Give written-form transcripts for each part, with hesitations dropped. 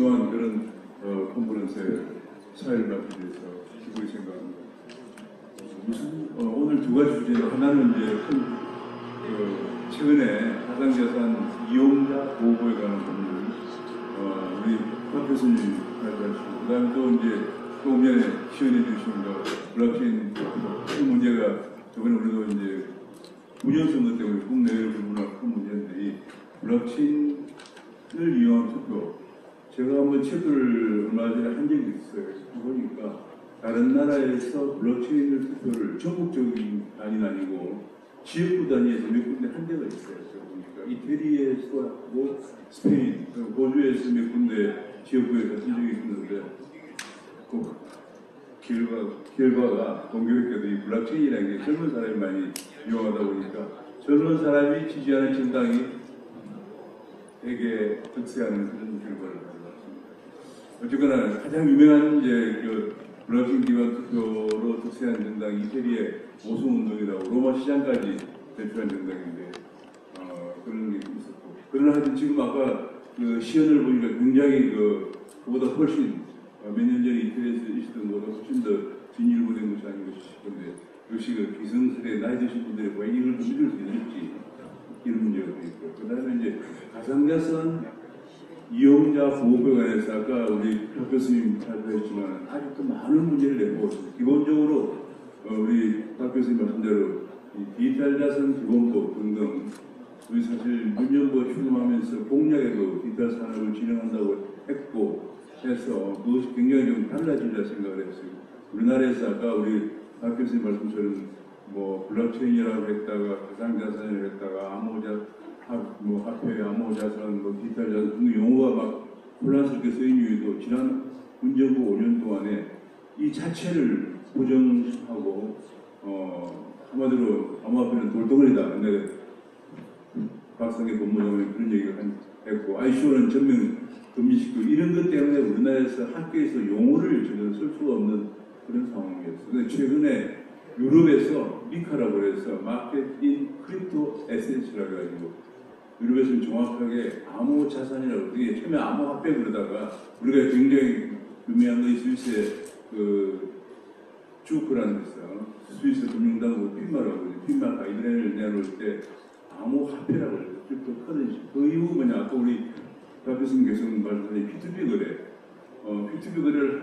중요한 그런 컨퍼런스에 사회를 맡게 돼서 기쁘게 생각합니다. 오늘 두 가지 주제로 하나는 이제 최근에 가상자산 이용자 보호에 관한 법률 우리 박 교수님 발표하시고 그다음에 또 이제 조금 전에 시연해 주신 거 블록체인 큰 문제가 저번에 우리도 이제 운영 선거 때문에 국내외로 불문한 큰 문제인데 이 블록체인을 이용한 투표 제가 한번 체크를 얼마 전에 한 적이 있어요. 보니까 다른 나라에서 블록체인을 투표를 전국적인 단위는 아니고 지역구 단위에서 몇 군데 한 데가 있어요. 보니까 이태리에서 하고 스페인, 호주에서 몇 군데 지역구에서 한 적이 있는데 그 결과가 공교롭게도 이 블록체인이라는 게 젊은 사람이 많이 이용하다 보니까 젊은 사람이 지지하는 정당이 되게 득세하는 그런 결과를 가져왔습니다. 어쨌거나 가장 유명한 이제 그 블록체인 기반 투표로 득세한 정당이 이태리의 모성운동이라고 로마 시장까지 대표한 정당인데 그런 게 있었고 그러나 하여튼 지금 아까 그 시연을 보니까 굉장히 그보다 훨씬 몇 년 전에 이태리에서 있었던 것보다 훨씬 더 진일보된 것이 아닌가 싶은데 역시 그 기성세대 나이 드신 분들이 왜 이걸 좀 믿을 수 있는지 이런 문제가 있고요. 그 다음에 이제 가상자산 이용자 보호에 관해서 아까 우리 박 교수님 발표했지만 아직도 많은 문제를 내고 있습니다. 기본적으로 우리 박 교수님 말씀대로 디지털 자산 기본법 등등 우리 사실 문정부 휴임하면서 공약에도 디지털 산업을 진행한다고 했고 해서 그것이 굉장히 좀 달라지리라 생각을 했어요. 우리나라에서 아까 우리 박 교수님 말씀처럼 뭐 블록체인이라고 했다가 가상자산이라고 했다가 화폐, 암호자산, 디지털 자산 등 용어가 막 혼란스럽게 쓰인 이유도 지난 문정부 5년 동안에 이 자체를 보정하고 한마디로 암호화폐는 돌덩어리다. 내가 박상계 법무장관이 그런 얘기를 했고 ICO는 전면 금지시키고 이런 것 때문에 우리나라에서 학교에서 용어를 전혀 쓸 수가 없는 그런 상황이었어요. 근데 최근에 유럽에서 미카라고 해서 마켓 인 크립토 에센스라고 해가지고 유럽에서는 정확하게 암호자산이라고 그게 처음에 암호화폐 그러다가 우리가 굉장히 유명한 거 스위스의 그 주크라는 데서 스위스 금융당국 핀마라고 핀마 가이드라인을 내놓을 때 암호화폐라고 해요. 크립토 커런시. 그 이후 뭐냐 아까 우리 박 교수님께서 말씀하신 P2P 거래. P2P 거래를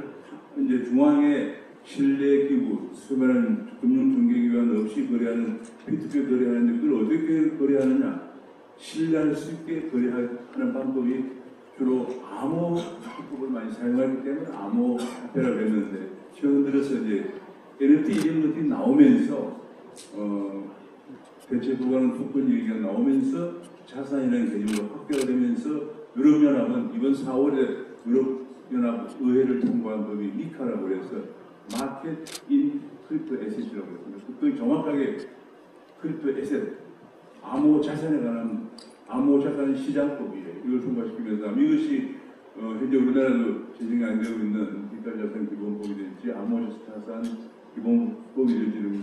이제 중앙에 신뢰 기구, 수많은 금융 중개기관 없이 거래하는 P2P 거래하는데 그걸 어떻게 거래하느냐? 신뢰할 수 있게 거래하는 방법이 주로 암호화폐법을 많이 사용하기 때문에 암호화폐라고 했는데 최근 들어서 이제 NFT 이런 것들이 나오면서 대체 불가능 토큰 얘기가 나오면서 자산이라는 개념으로 확대가 되면서 유럽연합은 이번 4월에 유럽연합 의회를 통과한 법이 미카라고 해서 마켓 인 크립토 에셋이라고 했습니다. 그 정확하게 크립토 에셋, 암호자산에 관한 암호자산 시장법이에요. 이걸 통과시키면서 이것이 현재 우리나라도 제정이 안 되고 있는 디지털 자산 기본법이 될지 암호자산 기본법이 될지는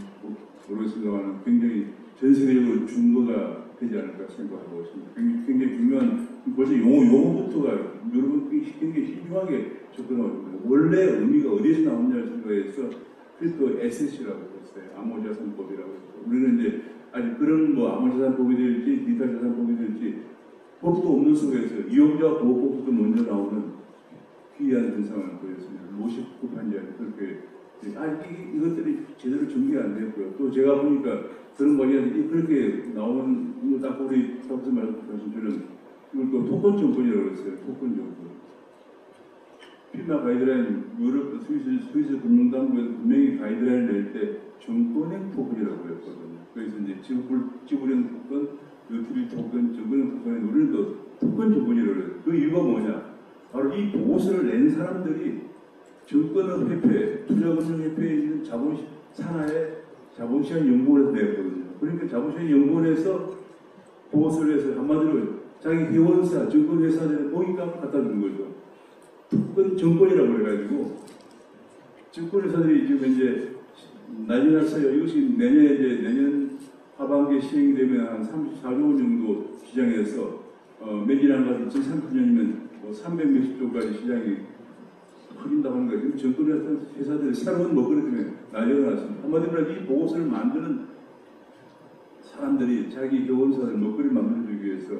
모르겠습니다만 굉장히 전 세계적으로 준거가 되지 않을까 생각하고 있습니다. 굉장히 중요한 벌써 용어부터가 여러분들이 굉장히 신중하게 접근하고 있습니다. 원래 의미가 어디서 나오냐를 생각해서 크립토 에셋이라고 했어요. 암호자산법이라고 했어요. 우리는 이제 아직 그런 뭐 암호자산법이 될지 디지털 자산법이 될지 법도 없는 속에서 이용자 보호법부터 먼저 나오는 기이한 현상을 보였습니다. 로시급한지 그렇게 이것들이 제대로 정리가 안 됐고요. 또 제가 보니까 그런 거에 그렇게 나오는 딱 우리 박수 말씀하신 이걸 또 토큰 정권이라고 했어요. 토큰 정권. 필마 가이드라인 유럽 스위스 금융당국에서 분명히 가이드라인을 낼 때 정권형 토큰이라고 했거든요. 그래서 이제 지불형 토큰, 유틸리 토큰, 정권형 토큰에 우리는 또 토큰 정권이라고 해요. 그 이유가 뭐냐? 바로 이 보고서를 낸 사람들이 정권은 협회, 투자금융협회에 있는 산하의 자본시장 연구원에서 냈거든요. 그러니까 자본시장 연구원에서 보고서를 해서 한마디로 자기 회원사, 증권회사들의 공익값을 갖다 준 거죠. 특권 정권이라고 해가지고 증권회사들이 지금 이제 난리 났어요. 이것이 내년 하반기에 시행이 되면 한 34조 원 정도 시장에서 매진한 것이 2030년이면 뭐 300몇십 조까지 시장이 커진다고 하는 거예요. 지금 정권의 어떤 회사들이 새로운 먹거리 때문에 난리가 났습니다. 한마디로 이 보고서를 만드는 사람들이 자기 교원사들 먹거리 만들어주기 위해서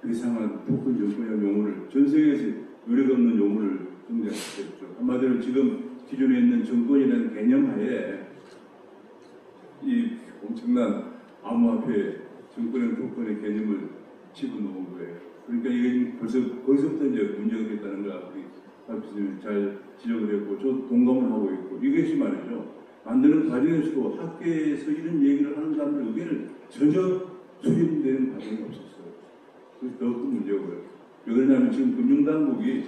이상한 토큰 정권의 용어를 전 세계에서 유례가 없는 용어를 등장시켰죠. 한마디로 지금 기존에 있는 정권이라는 개념 하에 이 엄청난 암호화폐 정권의 토큰의 개념을 집어넣은 거예요. 그러니까 이게 벌써부터 이제 문제가 됐다는 걸 우리 박수님 잘 지적을 했고, 저 동감을 하고 있고, 이것이 말이죠. 만드는 과정에서도 학계에서 이런 얘기를 하는 사람들 의견을 전혀 수렴되는 과정이 없었어요. 그래서 더 큰 문제고요. 왜 그러냐면 지금 금융당국이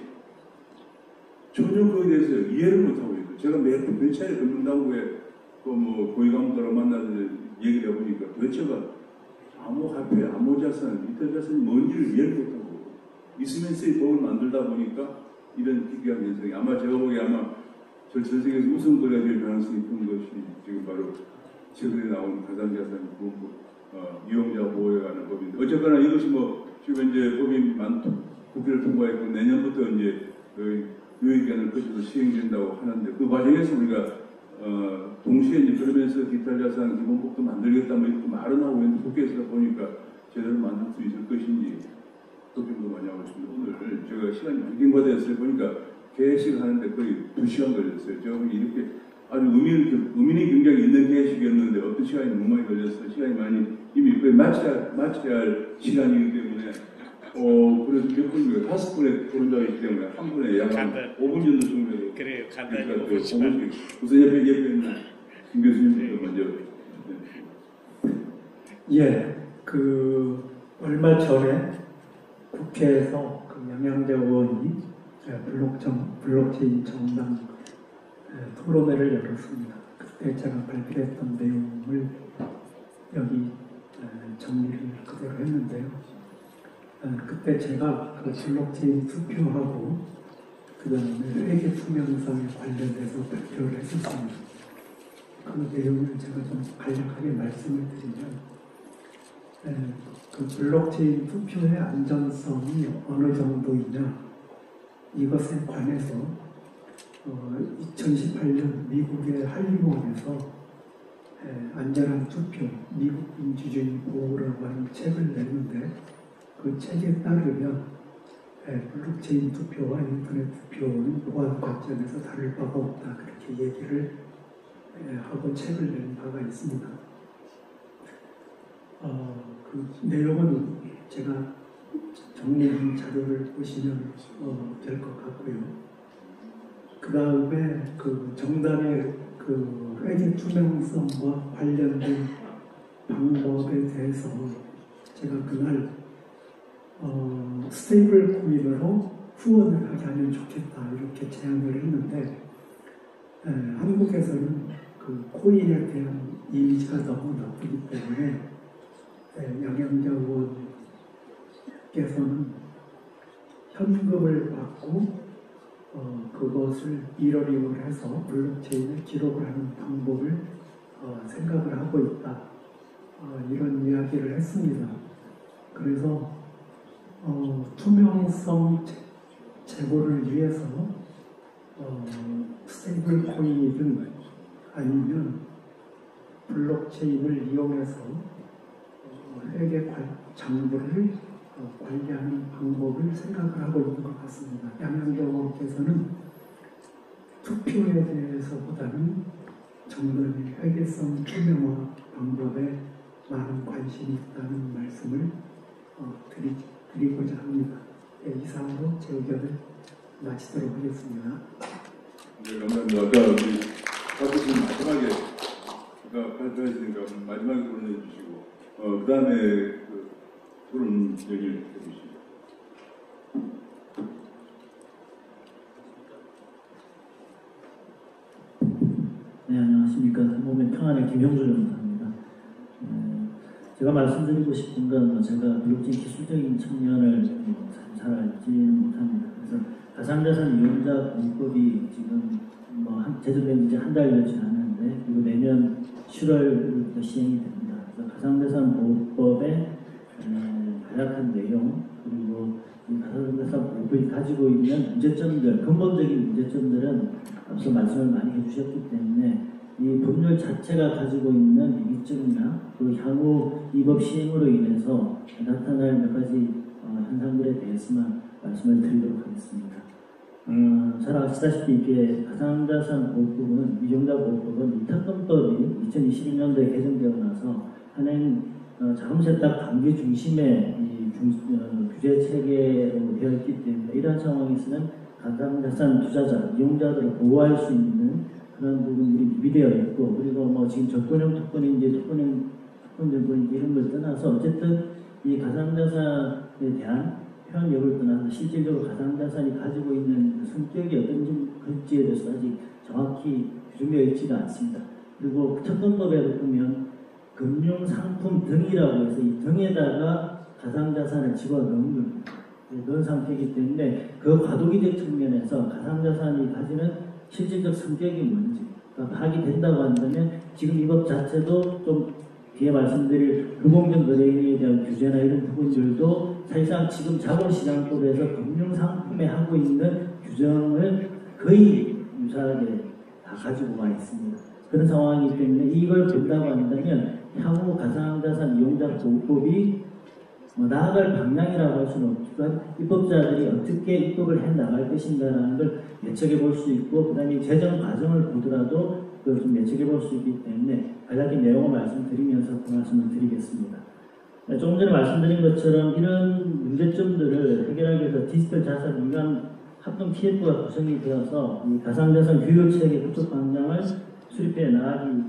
전혀 그에 대해서 이해를 못하고 있어요. 제가 몇 차례 금융당국에 뭐 고위관들을 만나서 얘기를 해보니까 도대체가 암호화폐, 암호자산, 이탈자산이 뭔지를 이해를 못하고 있으면서의 법을 만들다 보니까 이런 기괴한 현상이 아마 제가 보기에 아마 전 세계에서 우선거래가 될 가능성이 큰 것이 지금 바로 최근에 나온 가상자산 이용자 보호에 관한 법인데, 어쨌거나 이것이 뭐 지금 이제 법이 국회를 통과했고 내년부터 이제 유예기간을 거쳐서 시행된다고 하는데, 그 과정에서 우리가 동시에 이제 그러면서 디지털자산 기본법도 만들겠다 뭐 이렇게 말은 하고 있는데 국회에서 보니까 제대로 만들 수 있을 것인지 걱정도 많이 하고 있습니다. 오늘 제가 시간이 많이 경과되었어요. 보니까 개회식을 하는데 거의 2시간 걸렸어요. 제가 이렇게 아주 의미는 굉장히 있는 개회식이었는데 어떤 시간이 너무 많이 걸렸어요. 시간이 많이 이미 거의 마쳐야 할 시간이기 때문에 그래서 몇 분이에요? 5분에 토론자이기 때문에 한 분에 약 5분 정도 정도. 그래요. 간단히 그러니까 5분씩만. 우선 옆에 있는 김 교수님부터 먼저. 예, 얼마 전에 국회에서 양양대 의원이 블록체인 정당 토론회를 열었습니다. 그때 제가 발표했던 내용을 여기 정리를 그대로 했는데요. 그때 제가 블록체인 투표하고 그 다음에 회계 투명성에 관련해서 발표를 했었습니다. 그 내용을 제가 좀 간략하게 말씀을 드리면, 그 블록체인 투표의 안전성이 어느 정도이냐, 이것에 관해서 2018년 미국의 할리우드에서 안전한 투표, 미국 민주주의 보호라고 하는 책을 냈는데, 그 책에 따르면 블록체인 투표와 인터넷 투표는 보안 관점에서 다를 바가 없다, 그렇게 얘기를 하고 책을 낸 바가 있습니다. 그 내용은 제가 정리한 자료를 보시면 될 것 같고요. 그 다음에 그 정당의 그 회계 투명성과 관련된 방법에 대해서 제가 그날 스테이블 코인으로 후원을 하게 하면 좋겠다, 이렇게 제안을 했는데, 한국에서는 그 코인에 대한 이미지가 너무 나쁘기 때문에 양양자 의원께서는 현금을 받고 그것을 미러링을 블록체인에 기록을 하는 방법을 생각을 하고 있다, 이런 이야기를 했습니다. 그래서 투명성 제고를 위해서 스테이블 코인이든 아니면 블록체인을 이용해서 회계 장부를 관리하는 방법을 생각을 하고 있는 것 같습니다. 양양자 의원께서는 투표에 대해서보다는 정당의 회계성 투명화 방법에 많은 관심이 있다는 말씀을 드리고자 합니다. 이상으로 제 의견을 마치도록 하겠습니다. 네, 감사합니다. 아까 우리 박수님 마지막에 발표했으니까 마지막에 토론해 주시고, 그 다음에 토론 얘기를 해주시죠. 네, 안녕하십니까. 몸의 평안의 김형준 변호사입니다. 제가 말씀드리고 싶은 건 제가 블록체인 기술적인 측면을 잘 알지는 못합니다. 그래서 가상자산 이용자 공법이 지금 제정된 지 한 달여 지지 않았는데, 그리고 내년 7월부터 시행이 됩니다. 그래서 가상자산 보호법에 간략한 내용 그리고 이 가상자산 보호법이 가지고 있는 문제점들, 근본적인 문제점들은 앞서 말씀을 많이 해주셨기 때문에 이 법률 자체가 가지고 있는 위기점이나 그 향후 이 법 시행으로 인해서 나타날 몇 가지 현상들에 대해서만 말씀을 드리도록 하겠습니다. 잘 아시다시피 이게 가상자산 보호법은 이용자 보호법은 이 특검법이 2021년도에 개정되고 나서 현행 자금세탁 방지 중심의 규제 체계로 되어 있기 때문에 이러한 상황에서는 가상자산 투자자, 이용자들을 보호할 수 있는 그런 부분들이 미비되어 있고 그리고 뭐 지금 접근형 특권인지 특권정보인지 이런 걸 떠나서 어쨌든 이 가상자산에 대한 표현력을 떠나서 실질적으로 가상자산이 가지고 있는 그 성격이 어떤지에 대해서 아직 정확히 규정되어 있지가 않습니다. 그리고 특검법에 보면 금융상품 등이라고 해서 이 등에다가 가상자산을 집어넣은 넣은 상태이기 때문에 그 과도기적 측면에서 가상자산이 가지는 실질적 성격이 뭔지 파악이 된다고 한다면 지금 이 법 자체도 좀 뒤에 말씀드릴 불공정 거래인에 대한 규제나 이런 부분들도 사실상 지금 자본시장법에서 금융상품에 하고 있는 규정을 거의 유사하게 다 가지고 와 있습니다. 그런 상황이기 때문에 이걸 본다고 한다면 향후 가상자산 이용자 보호법이 나아갈 방향이라고 할 수는 없지만 입법자들이 어떻게 입법을 해 나갈 것인가라는 걸 예측해 볼 수 있고 그 다음에 재정 과정을 보더라도 그걸 좀 예측해 볼 수 있기 때문에 간략히 내용을 말씀드리면서 그 말씀을 드리겠습니다. 조금 전에 말씀드린 것처럼 이런 문제점들을 해결하기 위해서 디지털 자산 민간 합동 TF가 구성이 되어서 이 가상자산 규율체계 구축 방향을 수립해 나가기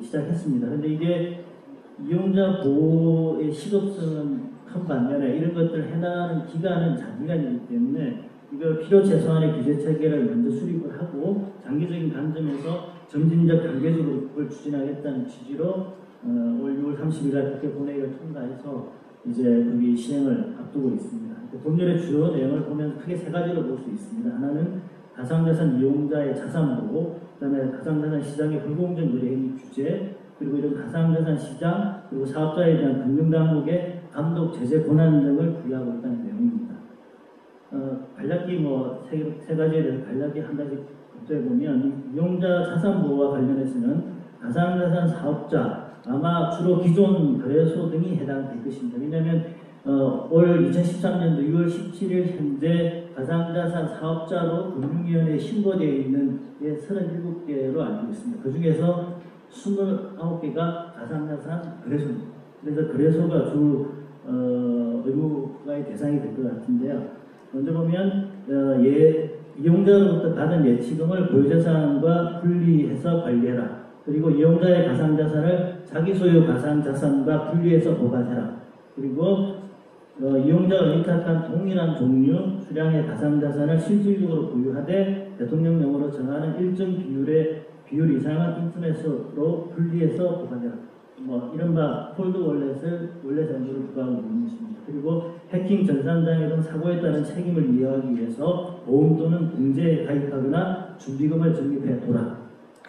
시작했습니다. 그런데 이게 이용자 보호의 시급성은 큰 반면에 이런 것들을 해나가는 기간은 장기간이기 때문에 이걸 필요 최소한의 규제 체계를 먼저 수립을 하고 장기적인 관점에서 점진적 단계적으로 그걸 추진하겠다는 취지로 올 6월 30일 국회 본회의를 통과해서 이제 거기 시행을 앞두고 있습니다. 법률의 주요 내용을 보면 크게 세 가지로 볼 수 있습니다. 하나는 가상자산 이용자의 자산 보호, 그다음에 가상자산 시장의 불공정 거래 행위 규제, 그리고 이런 가상자산 시장 그리고 사업자에 대한 금융당국의 감독 제재 권한 등을 부여하고 있다는 내용입니다. 간략히 세 가지에 대해서 간략히 한 가지 검토해 보면 이용자 자산 보호와 관련해서는 가상자산 사업자 아마 주로 기존 거래소 등이 해당될 것입니다. 왜냐하면 올 2013년도 6월 17일 현재 가상자산 사업자로 금융위원회에 신고되어 있는 게 37개로 알고 있습니다. 그 중에서 29개가 가상자산 거래소입니다. 그래서 거래소가 주 의무가의 대상이 될 것 같은데요. 먼저 보면 이용자로부터 받은 예치금을 보유자산과 분리해서 관리해라. 그리고 이용자의 가상자산을 자기 소유 가상자산과 분리해서 보관해라. 그리고 이용자가 의탁한 동일한 종류, 수량의 가상자산을 실질적으로 보유하되 대통령령으로 정하는 일정 비율 이상은 인터넷으로 분리해서 보관해라. 이른바 폴드 월렛 연주를 부과하고 있는 것입니다. 그리고 해킹, 전산장애 등 사고에 따른 책임을 이해하기 위해서 보험 또는 공제에 가입하거나 준비금을 적립해둬라.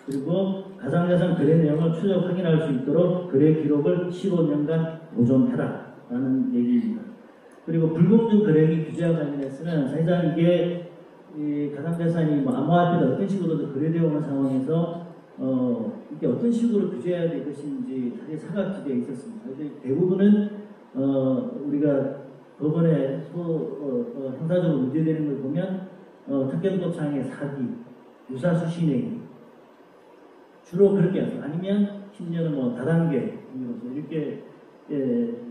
그리고 가상자산 거래 내용을 추적 확인할 수 있도록 거래 기록을 15년간 보존해라 라는 얘기입니다. 그리고 불공정 거래행위 규제와 관련해서는 사실상 이게 가상자산이 암호화폐가 어떤 식으로도 거래되어 오는 상황에서 이게 어떤 식으로 규제해야 될 것인지 사실 사각지대에 있었습니다. 대부분은 우리가 법원에 형사적으로 문제되는 걸 보면 특경법상의 사기, 유사수신행위 주로 그렇게 하죠. 아니면 심지어는 다단계 이렇게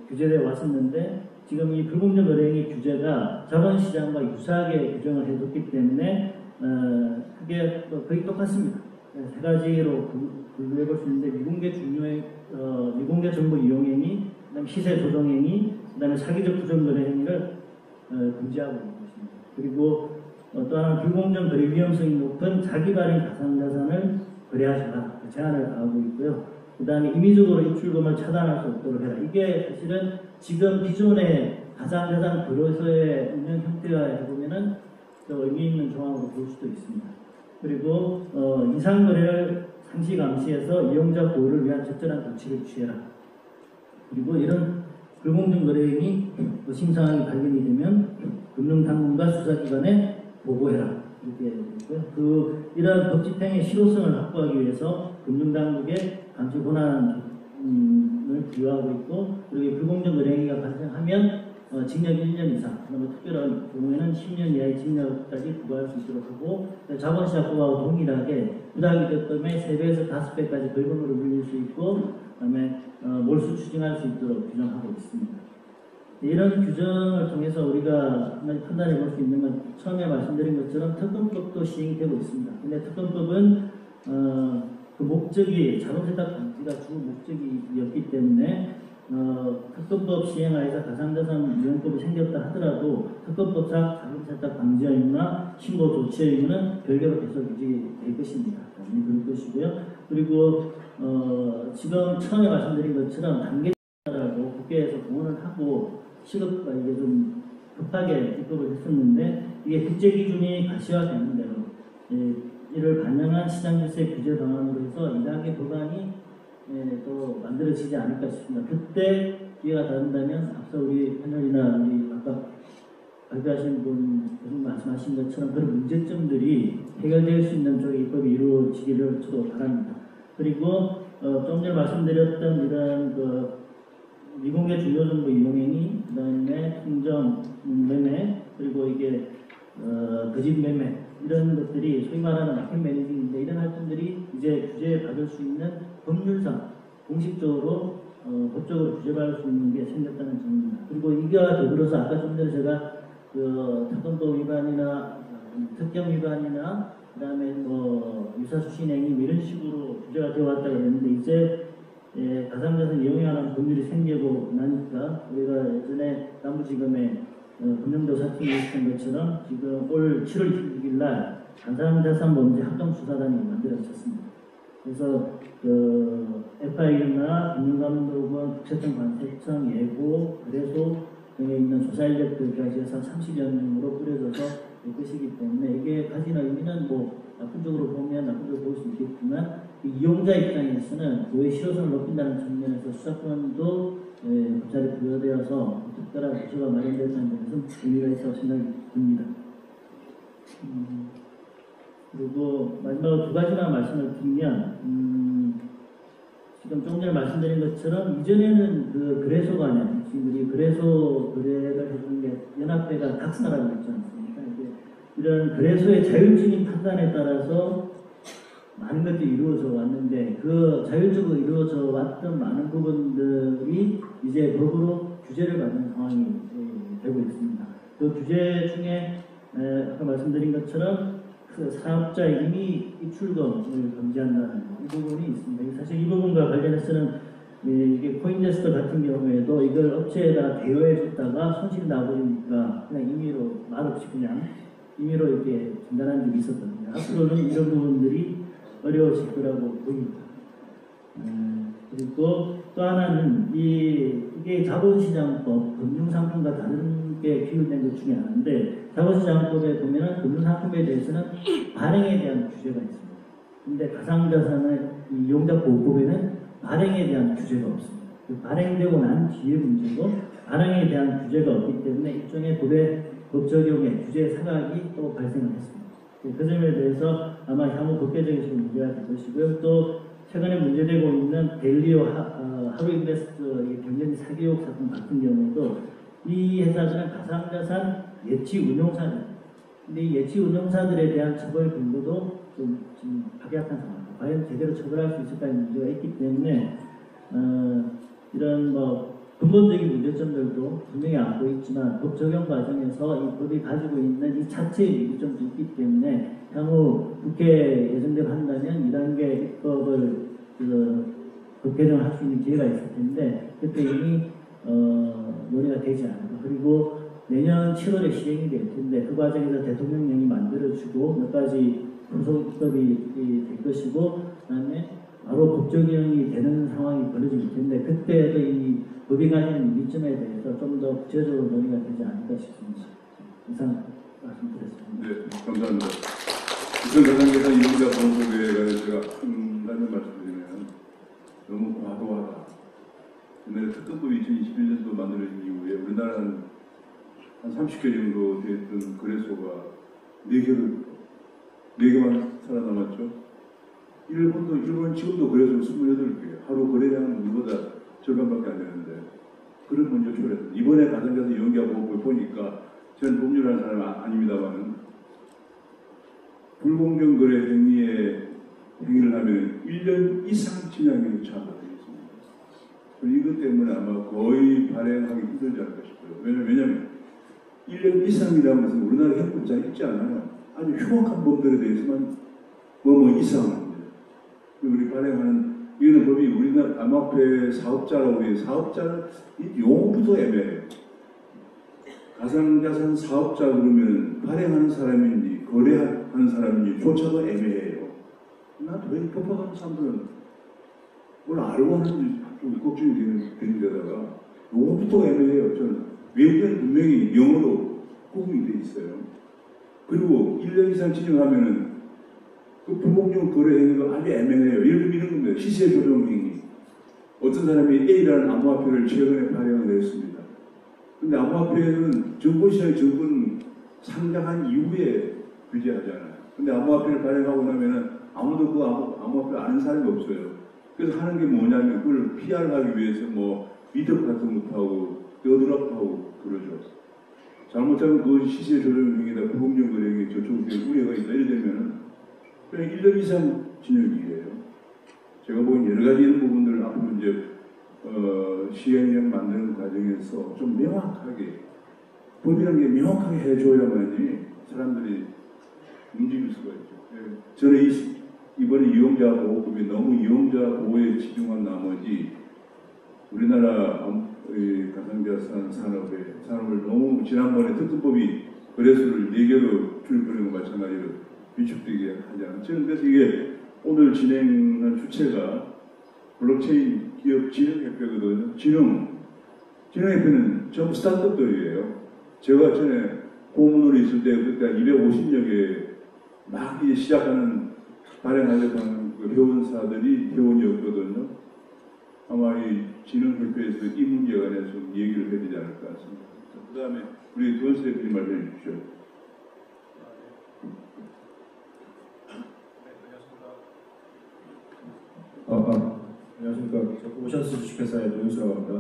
규제되어 왔었는데 지금 이 불공정 거래행위 규제가 자본시장과 유사하게 규정을 해뒀기 때문에 그게 거의 똑같습니다. 세 가지로 분류해 볼 수 있는데 미공개 정보 이용행위, 그다음에 시세 조정행위, 그다음에 사기적 부정 거래 행위를 금지하고 있는 것입니다. 그리고 또 하나 불공정 거래 위험성이 높은 자기 발행 가상자산을 거래하지 마라 제한을 가하고 있고요. 그다음에 임의적으로 입출금을 차단할 수 없도록 해라. 이게 사실은 지금 기존의 가상자산 거래소의 운영 형태와 해보면은 의미 있는 조항으로 볼 수도 있습니다. 그리고 이상 거래를 상시 감시해서 이용자 보호를 위한 적절한 조치를 취해라. 그리고 이런 불공정 거래행위 의심사항이 발견이 되면 금융당국과 수사기관에 보고해라. 이렇게 되고요. 이러한 법 집행의 실효성을 확보하기 위해서 금융당국의 감시 권한을 부여하고 있고, 그리고 불공정 거래행위가 발생하면 징역 1년 이상, 그리고 특별한 경우에는 10년 이하의 징역까지 부과할 수 있도록 하고, 자본시장법하고 동일하게 부당이득 때문에 3배에서 5배까지 벌금으로 물릴 수 있고, 그다음에 몰수 추징할 수 있도록 규정하고 있습니다. 이런 규정을 통해서 우리가 한 가지 판단해 볼 수 있는 건 처음에 말씀드린 것처럼 특검법도 시행되고 있습니다. 근데 특검법은 그 목적이 자본세탁 방지가 주 목적이었기 때문에 특검법 시행하에서 가상자산위원법이 생겼다 하더라도 특검법상 자본세탁 방지 의무나 신고 조치 의무는 별개로 계속 유지될 것입니다. 그럴 것이고요. 그리고 지금 처음에 말씀드린 것처럼 단계라고 국회에서 공언을 하고 시급과 이게 좀 급하게 입법을 했었는데, 이게 국제 기준이 가시화되는 대로 이를 반영한 시장질서 규제 방안으로 해서 2단계 법안이 또 만들어지지 않을까 싶습니다. 그때 기회가 닿는다면 앞서 우리 패널이나 우리 아까 발표하신 분 계속 말씀하신 것처럼 그런 문제점들이 해결될 수 있는 쪽의 입법이 이루어지기를 저도 바랍니다. 그리고 좀 전에 말씀드렸던 이런 미공개 중요정보 이용행위, 그 다음에 통정 매매, 그리고 이게 거짓 매매, 이런 것들이 소위 말하는 마켓 매니징인데, 이런 활동들이 이제 규제받을 수 있는 법률상 공식적으로 법적으로 규제받을 수 있는 게 생겼다는 점입니다. 그리고 이와 더불어서 아까 좀 전에 제가 특검법 위반이나 특경 위반이나 그다음에 유사수신행위 이런 식으로 규제가 되어 왔다고 했는데, 이제 가상자산 이용하는 법률이 생기고 나니까 우리가 예전에 남부지검에 금융조사팀이 있었던 것처럼 지금 올 7월 26일 날 가상자산범죄 합동수사단이 만들어졌습니다. 그래서 FIU나 금융감독원, 국세청, 관세청, 예고, 거래소 등에 있는 조사 인력들까지 해서 30여 명으로 꾸려져서 될 것이기 때문에, 이게 가지는 의미는 나쁜 쪽으로 보면 나쁜 쪽으로 볼 수 있겠지만, 이용자 입장에서는 그의 실효성을 높인다는 측면에서 수사권도 검찰에 부여되어서 특별한 조처가 마련된다는 점에서 의미가 있다고 생각이 듭니다. 그리고 마지막으로 두 가지만 말씀을 드리면, 지금 조금 전에 말씀드린 것처럼 이전에는 그 거래소 간에 지금 우리 거래소 거래를 해주는 게 연합회가 각사라고 있지 않습니까? 이런 거래소의 자율적인 판단에 따라서 많은 것들이 이루어져 왔는데, 그 자율적으로 이루어져 왔던 많은 부분들이 이제 법으로 규제를 받는 상황이 되고 있습니다. 그 규제 중에 아까 말씀드린 것처럼 그 사업자의 임의 입출금을 금지한다는 이 부분이 있습니다. 사실 이 부분과 관련해서는 이게 코인데스크 같은 경우에도 이걸 업체에다 대여해 줬다가 손실이 나버리니까 그냥 임의로 말없이 그냥 임의로 이렇게 중단한 적이 있었거든요. 앞으로는 이런 부분들이 어려워질 거라고 보입니다. 그리고 또 하나는 이게 자본시장법, 금융상품과 다른 게 비교된 것 중에 하나인데, 자본시장법에 보면은 금융상품에 대해서는 발행에 대한 규제가 있습니다. 근데 가상자산의 이용자보호법에는 발행에 대한 규제가 없습니다. 발행되고 난 뒤의 문제고, 발행에 대한 규제가 없기 때문에 일종의 법 적용의 규제 사각이 또 발생을 했습니다. 그 점에 대해서 아마 향후 법계적인 문제가 될 것이고요. 또 최근에 문제되고 있는 델리오 하루인베스트 경제지 사기 의혹 사건 같은 경우도 이 회사들은 가상자산 예치 운용사들, 근데 이 예치 운용사들에 대한 처벌 근거도 좀 지금 박약한 상황입니다. 과연 제대로 처벌할 수 있을까의 문제가 있기 때문에 이런 근본적인 문제점들도 분명히 안고 있지만, 법 적용 과정에서 이 법이 가지고 있는 이 자체의 위기점도 있기 때문에 향후 국회에 예정대로 한다면 2단계 입법을 법 개정을 할 수 있는 기회가 있을 텐데, 그때 이미 논의가 되지 않고, 그리고 내년 7월에 시행이 될 텐데 그 과정에서 대통령령이 만들어지고 몇 가지 후속 입법이 될 것이고, 그다음에 바로 법 적용이 되는 상황이 벌어질 텐데, 그때도 이 법이 가진 위점에 대해서 좀 더 구체적으로 논의가 되지 않을까 싶습니다. 이상 말씀드렸습니다. 네, 감사합니다. 우선 가상자산 이용자 보호법에 관해서 제가 한 가지 말씀드리면, 너무 과도하다. 옛날에 특검법이 2021년도 만들어진 이후에 우리나라는 한 30개 정도 됐던 거래소가 4개만 살아남았죠. 일본은 지금도 거래소 28개, 하루 거래량은 우리보다 절반밖에 안 되는데, 그런 문제 초래했습니다. 이번에 가상자산 연기하고 보니까, 저는 법률하는 사람은 아닙니다만은, 불공정 거래 행위를 하면 1년 이상 진양형이 처한다고 되어 있습니다. 이것 때문에 아마 거의 발행하기 힘들지 않을까 싶어요. 왜냐하면 1년 이상이라는 것은 우리나라 형법상에 있지 않아요. 아주 흉악한 범들에 대해서만 이상합니다. 우리 발행하는 이거는 법이 우리나라 암호화폐 사업자라고 해요. 사업자는 용어부터 애매해요. 가상자산 사업자 그러면 발행하는 사람인지 거래하는 사람인지 조차도 애매해요. 나도 왜 법학하는 사람들은 뭘 알고 하는지 좀 걱정이 되는 데다가 용어부터 애매해요. 저는 외국에는 분명히 영어로 구분이 돼 있어요. 그리고 1년 이상 진행하면은 그 불공정 거래 행위가 아주 애매해요. 예를 들면 이런 겁니다. 시세 조정 행위. 어떤 사람이 A라는 암호화폐를 최근에 발행을 했습니다. 근데 암호화폐는 정보시장의 정보는 상장한 이후에 규제하잖아요. 근데 암호화폐를 발행하고 나면은 아무도 그 암호화폐를 아는 사람이 없어요. 그래서 하는 게 뭐냐면 그걸 PR하기 위해서 미덕 같은 것도 하고 떠들어하고 그러죠. 잘못하면 그 시세 조정 행위다 불공정 거래 행위 저촉될 우려가 있다. 이래 되면은 그냥 1년 이상 징역이에요. 제가 보기엔 여러 가지 이런 부분들을 앞으로 이제 시행령 만드는 과정에서 좀 명확하게 법이라는 게 명확하게 해줘야만이 사람들이 움직일 수가 있죠. 저는 이번에 이용자 보호법이 너무 이용자 보호에 집중한 나머지 우리나라 가상자산 산업을 너무 지난번에 특검법이 거래소를 4개로 줄이는 것 마찬가지로 위축되게 하지 않아요. 저는 그래서 이게 오늘 진행한 주체가 블록체인 기업 진흥협회거든요. 진흥협회는 전부 스타트업들이에요. 제가 전에 고문으로 있을 때 그때 250여 개 막 이제 시작하는 발행하려고 하는 그 회원사들이 회원이었거든요. 아마 이 진흥협회에서 이 문제에 관해서 좀 얘기를 해야 되지 않을까 싶습니다. 그 다음에 우리 도원수 대표님 말씀해 주십시오. 안녕하십니까. 오션스 주식회사의 노윤수라고 합니다.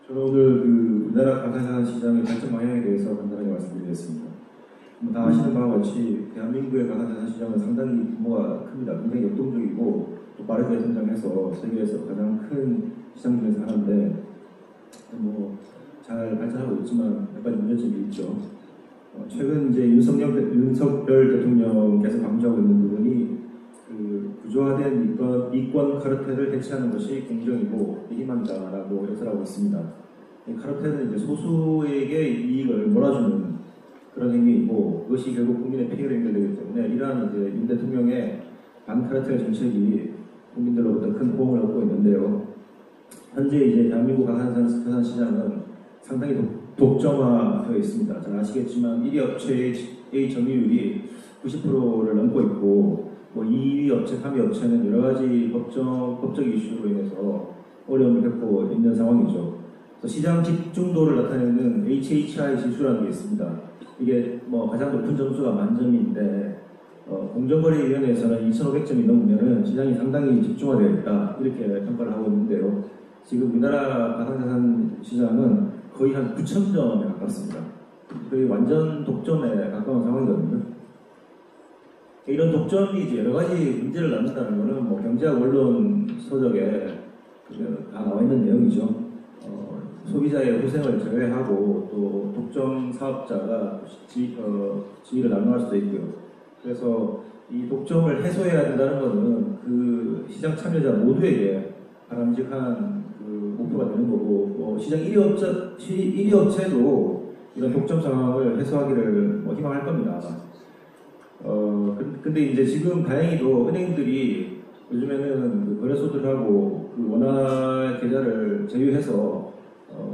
저는 오늘 우리나라 가상자산 시장의 발전 방향에 대해서 간단하게 말씀드리겠습니다. 다 아시는 바와 같이 대한민국의 가상자산 시장은 상당히 규모가 큽니다. 굉장히 역동적이고 또 빠르게 성장해서 세계에서 가장 큰 시장 중에서 하나인데 잘 발전하고 있지만 몇 가지 문제점이 있죠. 최근 이제 윤석열 대통령께서 강조하고 있는 부분이 구조화된 이권 카르텔을 해체하는 것이 공정이고 희망이다라고 해설하고 있습니다. 이 카르텔은 이제 소수에게 이익을 몰아주는 그런 행위이고 그것이 결국 국민의 피해를 연결되기 때문에 이러한 이제 윤 대통령의 반카르텔 정책이 국민들로부터 큰 호응을 얻고 있는데요. 현재 이제 대한민국 가상자산 시장은 상당히 독점화되어 있습니다. 잘 아시겠지만 1위 업체의 점유율이 90%를 넘고 있고 2위 업체, 3위 업체는 여러 가지 법적 이슈로 인해서 어려움을 겪고 있는 상황이죠. 그래서 시장 집중도를 나타내는 HHI 지수라는 게 있습니다. 이게 가장 높은 점수가 만점인데 공정거래위원회에서는 2,500점이 넘으면 시장이 상당히 집중화되어 있다 이렇게 평가를 하고 있는데요. 지금 우리나라 가상자산 시장은 거의 한 9,000점에 가깝습니다. 거의 완전 독점에 가까운 상황이거든요. 이런 독점이 이제 여러 가지 문제를 낳는다는 것은 경제학 원론 서적에 다 나와 있는 내용이죠. 소비자의 후생을 제외하고 또 독점 사업자가 지위를 나눠할 수도 있고요. 그래서 이 독점을 해소해야 된다는 것은 그 시장 참여자 모두에게 바람직한 목표가 되는 거고 시장 1위 업체도 이런 독점 상황을 해소하기를 희망할 겁니다. 근데 이제 지금 다행히도 은행들이 요즘에는 거래소들하고 원화 계좌를 제휴해서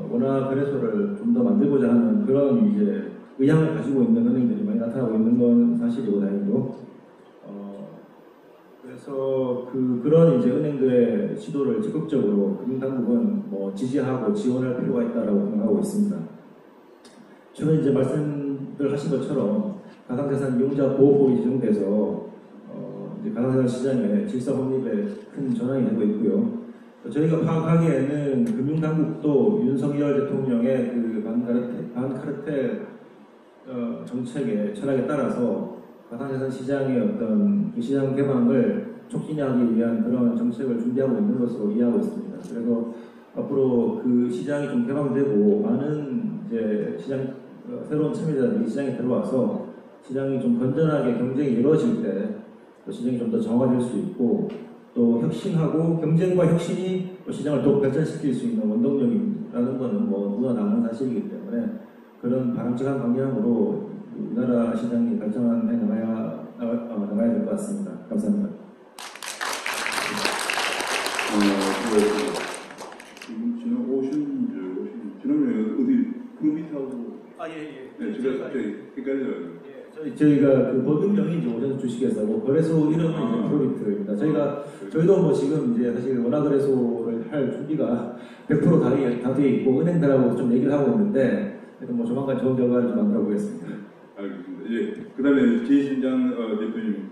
원화 거래소를 좀 더 만들고자 하는 그런 이제 의향을 가지고 있는 은행들이 많이 나타나고 있는 건 사실이고 다행히도 그래서 그런 이제 은행들의 시도를 적극적으로 금융당국은 뭐 지지하고 지원할 필요가 있다라고 생각하고 있습니다. 최근 이제 말씀들 하신 것처럼 가상자산 이용자 보호법이 제정돼서 이제 가상자산 시장의 질서 확립에 큰 전환이 되고 있고요. 저희가 파악하기에는 금융당국도 윤석열 대통령의 그 반카르텔 정책의 철학에 따라서 가상자산 시장의 어떤 그 시장 개방을 촉진하기 위한 그런 정책을 준비하고 있는 것으로 이해하고 있습니다. 그래서 앞으로 그 시장이 좀 개방되고 많은 이제 시장 새로운 참여자들이 시장에 들어와서 시장이 좀 건전하게 경쟁이 이루어질 때 또 시장이 좀 더 정화될 수 있고 또 혁신하고 경쟁과 혁신이 또 시장을 더 발전시킬 수 있는 원동력이라는 것은 뭐 누구나 다 아는 사실이기 때문에 그런 바람직한 방향으로 우리나라 시장이 발전해 나가야 될 것 같습니다. 감사합니다. 지난번에 어디 프로비트하고 예. 네, 제가 갑자기 헷갈려요. 저희가 그 법인명이 이제 오전 주식회사고 거래소 이름은 이제 프로비트입니다. 저희도 뭐 지금 이제 사실 원화거래소를 할 준비가 100% 다 돼 있고 은행들하고 좀 얘기를 하고 있는데 그래도 뭐 조만간 좋은 결과를 좀 만들어 보겠습니다. 알겠습니다. 예, 그다음에 제신장 대표님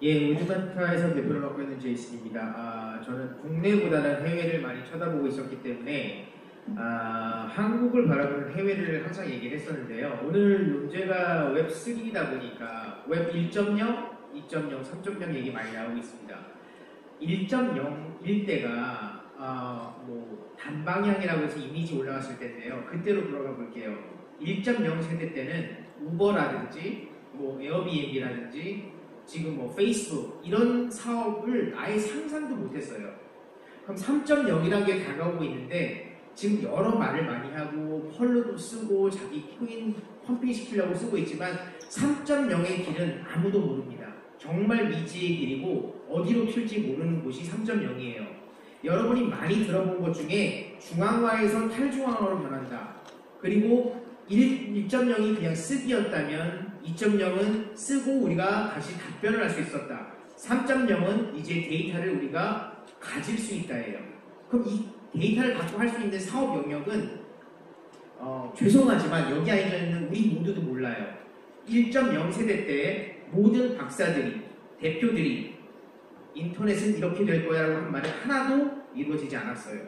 예, 우주반타에서 대표를 맡고 있는 제이슨입니다. 저는 국내보다는 해외를 많이 쳐다보고 있었기 때문에 한국을 바라보는 해외를 항상 얘기를 했었는데요. 오늘 문제가 웹3다 보니까 웹 1.0, 2.0, 3.0 얘기 많이 나오고 있습니다. 1.0일 때가 뭐 단방향이라고 해서 이미지 올라갔을 때인데요. 그때로 돌아가 볼게요. 1.0 세대 때는 우버라든지 뭐 에어비앤비라든지 지금 뭐 페이스북 이런 사업을 아예 상상도 못했어요. 그럼 3.0이라는 게 다가오고 있는데 지금 여러 말을 많이 하고 펄로도 쓰고 자기 코인 펌핑 시키려고 쓰고 있지만 3.0의 길은 아무도 모릅니다. 정말 미지의 길이고 어디로 튈지 모르는 곳이 3.0이에요. 여러분이 많이 들어본 것 중에 중앙화에서 탈중앙화로 변한다. 그리고 1.0이 그냥 쓰기였다면 2.0은 쓰고 우리가 다시 답변을 할 수 있었다. 3.0은 이제 데이터를 우리가 가질 수 있다예요. 그럼 이 데이터를 갖고 할 수 있는 사업 영역은 죄송하지만 여기 앉아있는 우리 모두도 몰라요. 1.0 세대 때 모든 박사들이 대표들이 인터넷은 이렇게 될 거야라고 한 말은 하나도 이루어지지 않았어요.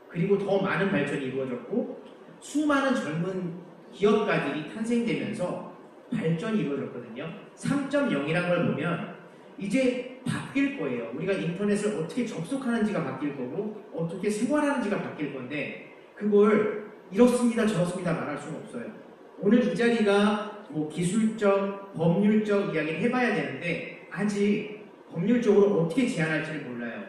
그리고 더 많은 발전이 이루어졌고 수많은 젊은 기업가들이 탄생되면서 발전이 이루어졌거든요. 3.0이라는 걸 보면 이제 바뀔 거예요. 우리가 인터넷을 어떻게 접속하는지가 바뀔 거고 어떻게 생활하는지가 바뀔 건데 그걸 이렇습니다 저렇습니다 말할 수는 없어요. 오늘 이 자리가 뭐 기술적, 법률적 이야기를 해봐야 되는데 아직 법률적으로 어떻게 제한할지를 몰라요.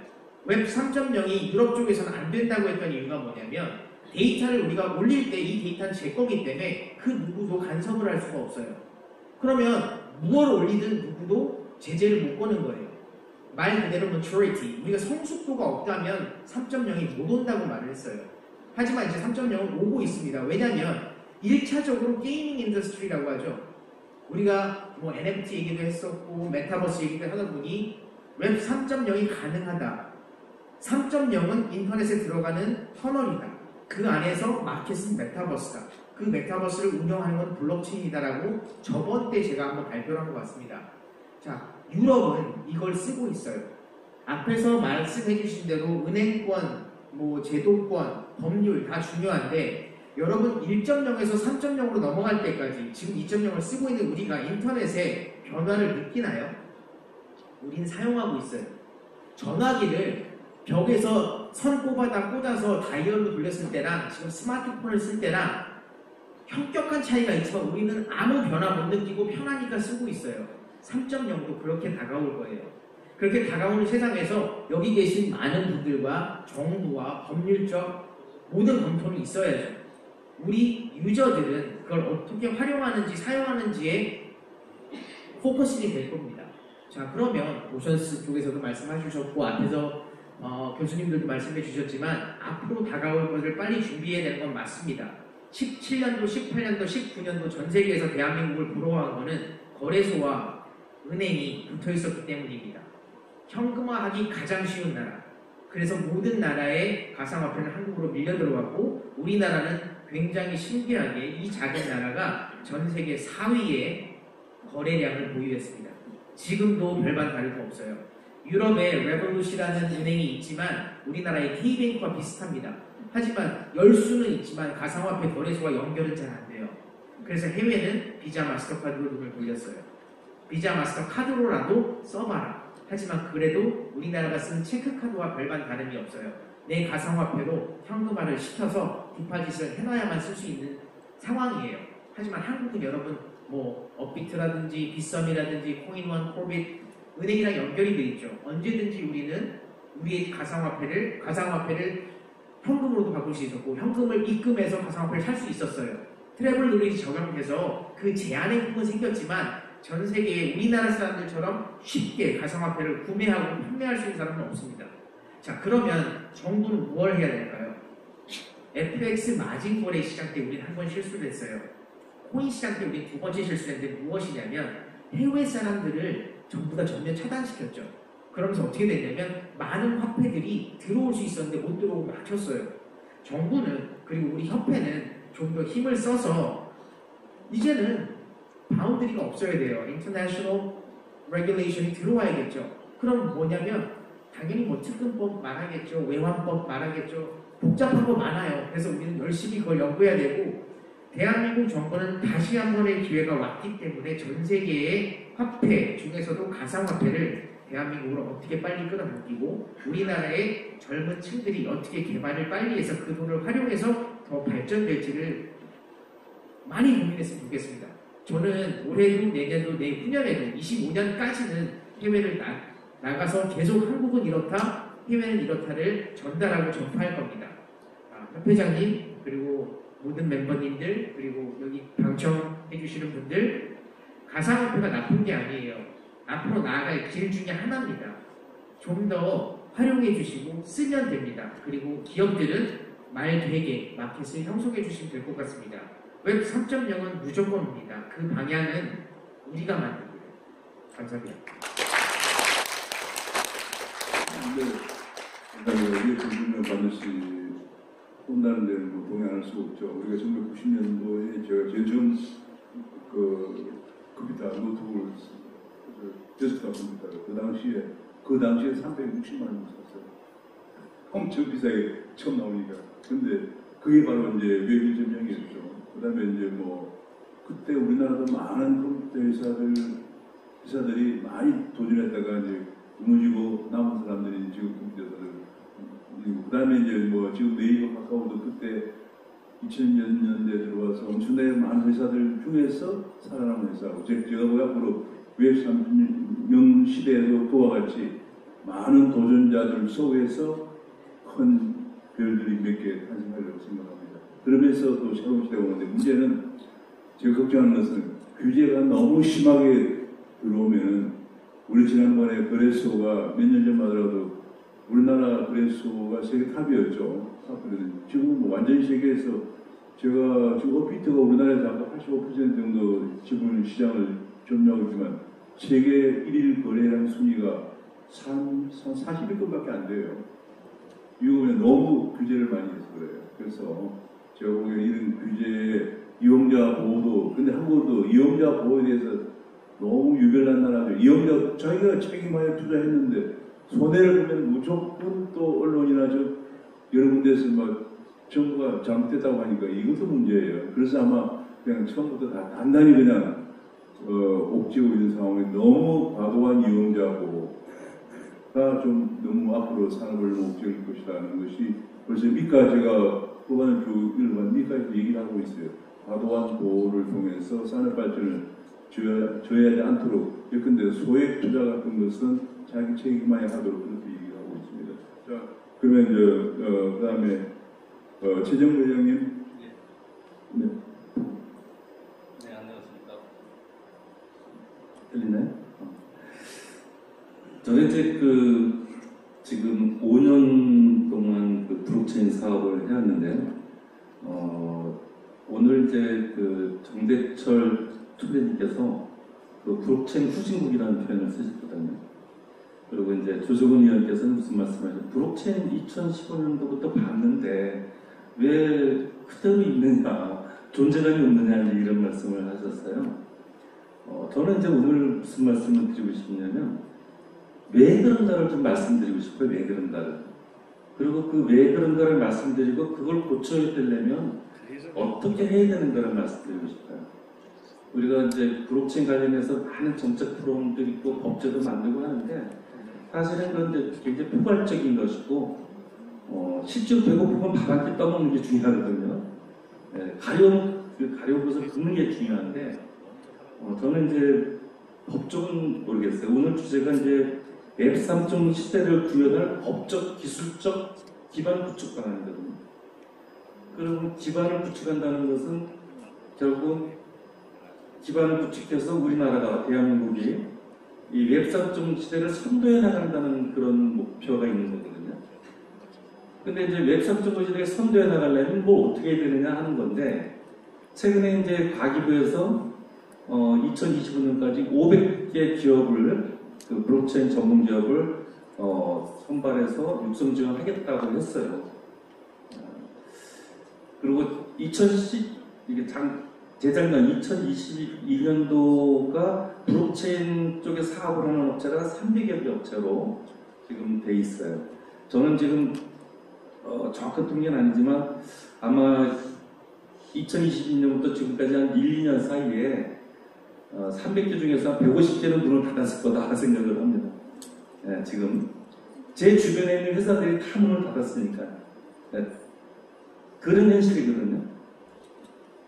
웹 3.0이 유럽 쪽에서는 안 된다고 했던 이유가 뭐냐면 데이터를 우리가 올릴 때 이 데이터는 제 거기 때문에 그 누구도 간섭을 할 수가 없어요. 그러면 무엇을 올리든 누구도 제재를 못 거는 거예요. 말 그대로 maturity, 우리가 성숙도가 없다면 3.0이 못 온다고 말을 했어요. 하지만 이제 3.0은 오고 있습니다. 왜냐하면 1차적으로 게이밍 인더스트리라고 하죠. 우리가 뭐 NFT 얘기도 했었고 메타버스 얘기도 하다 보니 웹 3.0이 가능하다. 3.0은 인터넷에 들어가는 터널이다. 그 안에서 마켓은 메타버스다. 그 메타버스를 운영하는 건 블록체인이다라고 저번 때 제가 한번 발표를 한 것 같습니다. 자, 유럽은 이걸 쓰고 있어요. 앞에서 말씀해 주신 대로 은행권, 뭐 제도권, 법률 다 중요한데 여러분 1.0에서 3.0으로 넘어갈 때까지 지금 2.0을 쓰고 있는 우리가 인터넷의 변화를 느끼나요? 우린 사용하고 있어요. 전화기를 벽에서 선 꽂아서 다이얼로 돌렸을 때랑 지금 스마트폰을 쓸 때랑 현격한 차이가 있지만 우리는 아무 변화 못 느끼고 편하니까 쓰고 있어요. 3.0도 그렇게 다가올 거예요. 그렇게 다가오는 세상에서 여기 계신 많은 분들과 정부와 법률적 모든 검토는 있어야죠. 우리 유저들은 그걸 어떻게 활용하는지 사용하는지에 포커싱이 될 겁니다. 자, 그러면 오션스 쪽에서도 말씀해 주셨고 앞에서 교수님들도 말씀해 주셨지만 앞으로 다가올 것을 빨리 준비해야 되는 건 맞습니다. 17년도, 18년도, 19년도 전 세계에서 대한민국을 부러워한 거는 거래소와 은행이 붙어 있었기 때문입니다. 현금화하기 가장 쉬운 나라. 그래서 모든 나라의 가상화폐는 한국으로 밀려 들어왔고 우리나라는 굉장히 신기하게 이 작은 나라가 전 세계 4위의 거래량을 보유했습니다. 지금도 별반 다를 거 없어요. 유럽에 레볼루시라는 은행이 있지만 우리나라의 K뱅크와 비슷합니다. 하지만 열수는 있지만 가상화폐 거래소와 연결은 잘 안 돼요. 그래서 해외는 비자 마스터카드로 돈을 돌렸어요. 비자 마스터카드로라도 써봐라. 하지만 그래도 우리나라가 쓰는 체크카드와 별반 다름이 없어요. 내 가상화폐로 현금화를 시켜서 디파짓을 해놔야만 쓸 수 있는 상황이에요. 하지만 한국은 여러분 뭐 업비트라든지 빗썸이라든지 코인원, 코빗 은행이랑 연결이 돼 있죠. 언제든지 우리는 우리의 가상화폐를 현금으로도 바꿀 수 있었고 현금을 입금해서 가상화폐를 살 수 있었어요. 트래블 노리지 적용해서 그 제한의 부분은 생겼지만 전 세계에 우리나라 사람들처럼 쉽게 가상화폐를 구매하고 판매할 수 있는 사람은 없습니다. 자, 그러면 정부는 뭘 해야 될까요? FX 마진 거래 시장 때 우리는 한 번 실수를 했어요. 코인 시장 때 우리는 두 번째 실수했는데 무엇이냐면 해외 사람들을 전부 다 전면 차단시켰죠. 그러면서 어떻게 됐냐면 많은 화폐들이 들어올 수 있었는데 못 들어오고 막혔어요. 정부는 그리고 우리 협회는 좀 더 힘을 써서 이제는 바운드리가 없어야 돼요. International Regulation이 들어와야겠죠. 그럼 뭐냐면 당연히 뭐 특근법 말하겠죠. 외환법 말하겠죠. 복잡한 거 많아요. 그래서 우리는 열심히 그걸 연구해야 되고 대한민국 정부는 다시 한 번의 기회가 왔기 때문에 전 세계의 화폐 중에서도 가상화폐를 대한민국으로 어떻게 빨리 끌어당기고 우리나라의 젊은 층들이 어떻게 개발을 빨리 해서 그 돈을 활용해서 더 발전될지를 많이 고민했으면 좋겠습니다. 저는 올해도 내년도 내후년에도 25년까지는 해외를 나가서 계속 한국은 이렇다, 해외는 이렇다를 전달하고 전파할 겁니다. 협회장님 그리고 모든 멤버님들 그리고 여기 방청해 주시는 분들 가상화폐가 나쁜 게 아니에요. 앞으로 나아갈 길 중에 하나입니다. 좀 더 활용해 주시고 쓰면 됩니다. 그리고 기업들은 말 되게 마켓을 형성해 주시면 될 것 같습니다. 웹 3.0은 무조건입니다. 그 방향은 우리가 만든 거예요. 감사합니다. 네, 이게 반드시 혼나는 데는 뭐 동의할 수 없죠. 우리가 1990년도에 제가 제일 처음 컴퓨터 노트북을 데스크탑 컴퓨터 그 당시에 360만 원 샀어요. 엄청 비싸게 처음 나오니까. 근데 그게 바로 이제 웹 1.0이었죠. 그다음에 이제 뭐 그때 우리나라도 많은 컴퓨터 회사들이 많이 도전했다가 이제 무너지고 남은 사람들이 지금 컴퓨터를 그다음에 이제 뭐 지금 네이버 카카오도 그때 2000년대 들어와서 엄청나게 많은 회사들 중에서 살아남은 회사고 제가 뭐 앞으로 웹 3.0 시대에도 그와 같이 많은 도전자들 속에서 큰 별들이 몇 개 탄생하려고 생각합니다. 그러면서 또 새로운 시대가 오는데 문제는 제가 걱정하는 것은 규제가 너무 심하게 들어오면은 우리 지난번에 거래소가 몇 년 전만 하더라도 우리나라 거래소가 세계 탑이었죠. 지금 뭐 완전히 세계에서 제가 지금 업비트가 우리나라에서 아까 85% 정도 지분 시장을 점유하고 있지만 세계 1일 거래량 순위가 40위권밖에 안 돼요. 미국은 너무 규제를 많이 해서 그래요. 그래서 제가 보기에는 이런 규제의 이용자 보호도 근데 한국도 이용자 보호에 대해서 너무 유별난 나라죠. 이용자 자기가 책임하에 투자했는데 손해를 보면 무조건 또 언론이나 여러 군데에서 막 정부가 잘못됐다고 하니까 이것도 문제예요. 그래서 아마 그냥 처음부터 다 단단히 그냥 옥죄고 있는 상황에 너무 과도한 이용자 보호가 좀 너무 앞으로 산업을 옥죄일 것이라는 것이 벌써 미카 제가 후반을 쭉 읽어봤는데 미카에서 얘기를 하고 있어요. 과도한 보호를 통해서 산업 발전을 저해하지 않도록 예컨대 소액 투자 같은 것은 자기 책임만이 하도록 그렇게 얘기를 하고 있습니다. 자, 그러면 그 다음에 최정무 회장님. 네. 네, 안녕하십니까. 들리나요? 저는 이제 지금 5년 동안 블록체인 사업을 해왔는데요. 이제 그 정대철 총재님께서 그 브록체인 후진국이라는 표현을 쓰셨거든요. 그리고 이제 조정훈 의원께서는 무슨 말씀하셨죠? 브록체인 2015년도부터 봤는데 왜 그대로 있느냐, 존재감이 없느냐 이런 말씀을 하셨어요. 저는 이제 오늘 무슨 말씀을 드리고 싶냐면 왜 그런가를 좀 말씀드리고 싶어요. 왜 그런가를. 그리고 그 왜 그런가를 말씀드리고 그걸 고쳐야 되려면 어떻게 해야 되는가를 말씀드리고 싶어요. 우리가 이제 브록체인 관련해서 많은 정책 프로그램도 있고 법제도 만들고 하는데 사실은 그런데 굉장히 포괄적인 것이고 실제로 배고프면 밥 한 끼 떠먹는 게 중요하거든요. 가려운 것을 긋는 게 중요한데 저는 이제 법적은 모르겠어요. 오늘 주제가 이제 웹 3.0 시대를 구현할 법적, 기술적 기반 구축 방안이거든요. 그럼 기반을 구축한다는 것은 결국 기반을 구축해서 우리나라가, 대한민국이 이 웹 3.0 시대를 선도해 나간다는 그런 목표가 있는 거거든요. 근데 이제 웹 3.0 시대에 선도해 나가려면 뭘 어떻게 해야 되느냐 하는 건데, 최근에 이제 과기부에서 2025년까지 500개 기업을, 그 블록체인 전문 기업을 선발해서 육성 지원하겠다고 했어요. 그리고 재작년 2022년도가 블록체인 쪽에 사업을 하는 업체가 300여 개 업체로 지금 돼 있어요. 저는 지금 정확한 통계는 아니지만 아마 2022년부터 지금까지 한 1, 2년 사이에 300개 중에서 한 150개는 문을 닫았을 거다 생각을 합니다. 네, 지금 제 주변에 있는 회사들이 다 문을 닫았으니까. 네, 그런 현실이거든요.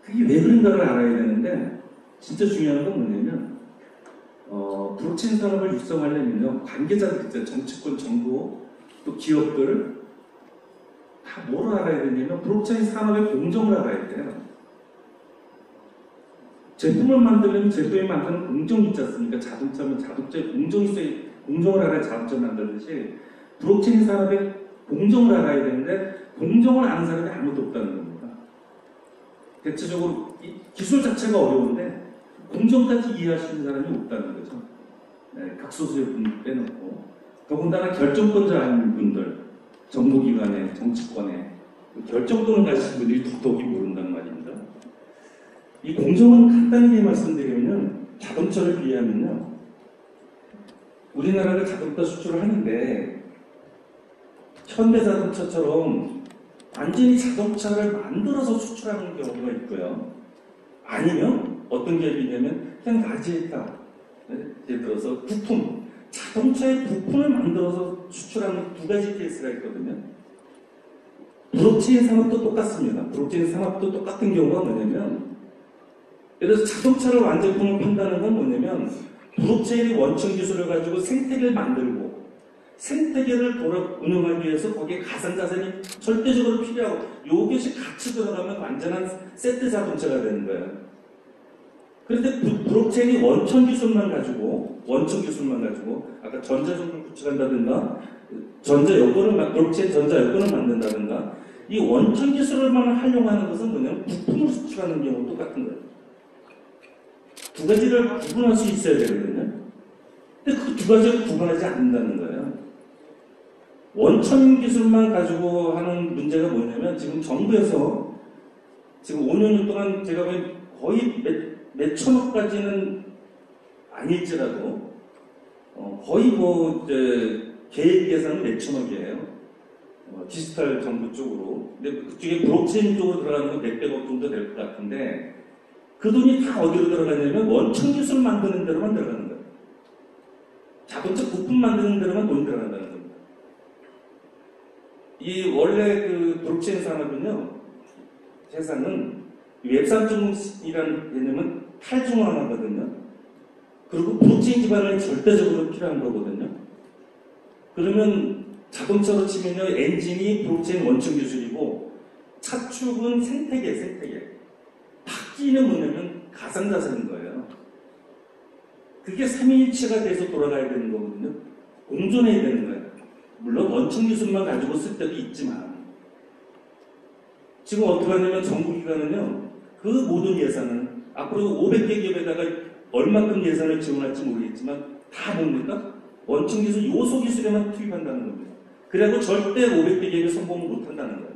그게 왜 그런가를 알아야 되는데, 진짜 중요한 건 뭐냐면 블록체인 산업을 육성하려면요, 관계자들 있잖아요. 정치권, 정부, 또 기업들 다 뭐를 알아야 되냐면 블록체인 산업의 공정을 알아야 돼요. 제품을 만들려면 제품이 만드는 공정이 있지 않습니까? 자동차면 자동차에 공정이 있어야, 공정을 알아야 자동차 만들듯이 블록체인 산업의 공정을 알아야 되는데 공정을 아는 사람이 아무도 없다는 겁니다. 대체적으로 기술 자체가 어려운데 공정까지 이해할 수 있는 사람이 없다는 거죠. 네, 각소수의 분들 빼놓고. 더군다나 결정권자인 분들, 정부기관에, 정치권에 결정권을 가지신 분들이 더더욱이 모른다는 말입니다. 이 공정은 간단하게 말씀드리면 자동차를 비하면요, 우리나라가 자동차 수출을 하는데 현대자동차처럼 완전히 자동차를 만들어서 수출하는 경우가 있고요. 아니면 어떤 기업이냐면 그냥 라지에타, 예를 들어서 부품, 자동차의 부품을 만들어서 수출하는 두 가지 케이스가 있거든요. 블록체인 산업도 똑같습니다. 블록체인 산업도 똑같은 경우가 뭐냐면, 예를 들어서 자동차를 완제품을 판다는 건 뭐냐면 블록체인의 원천 기술을 가지고 생태계를 만들고 생태계를 운영하기 위해서 거기에 가상자산이 절대적으로 필요하고 이것이 같이 들어가면 완전한 세트 자동차가 되는 거예요. 그런데 블록체인이 원천 기술만 가지고 아까 전자정을 구축한다든가 블록체인 전자 여권을 만든다든가 이 원천 기술을만 활용하는 것은 뭐냐면 부품을 수출하는 경우도 똑같은 거예요. 두 가지를 구분할 수 있어야 되거든요. 근데 그 두 가지를 구분하지 않는다는 거예요. 원천 기술만 가지고 하는 문제가 뭐냐면 지금 정부에서 지금 5년 동안 제가 거의 몇 천억까지는 아닐지라도 거의 이제 계획 예산은 몇 천억이에요. 디지털 정부 쪽으로. 근데 그쪽에 블록체인 쪽으로 들어가는 건 몇백억 정도 될 것 같은데 그 돈이 다 어디로 들어가냐면 원천 기술 만드는 데로만 들어가는 거예요. 자동차 부품 만드는 데로만 돈이 들어간다는 겁니다. 이 원래 그 블록체인 산업은요, 세상은 웹 3.0이라는 개념은 탈중앙화거든요. 그리고 블록체인 기반이 절대적으로 필요한 거거든요. 그러면 자동차로 치면요, 엔진이 블록체인 원천 기술이고 차축은 생태계. 바퀴는 뭐냐면 가상자산인 거예요. 그게 삼위일체가 돼서 돌아가야 되는 거거든요. 공존해야 되는 거예요. 물론 원천 기술만 가지고 쓸 때도 있지만 지금 어떻게 하냐면 정부기관은요, 그 모든 예산은 앞으로 500개 기업에다가 얼마큼 예산을 지원할지 모르겠지만 다 뭡니까? 원천 기술, 요소 기술에만 투입한다는 겁니다. 그래도 절대 500개 기업에 성공을 못한다는 거예요.